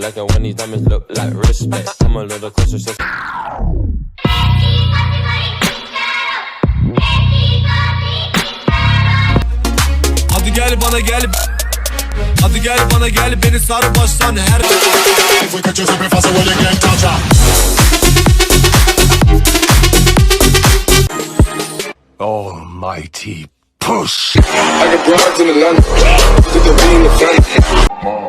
like it when these diamonds look like respect. I'm a little closer, so Hadi gel bana gel. Hadi gel bana gel, beni sar baştan her. Almighty push. I got broads in Atlanta, to the V in the front.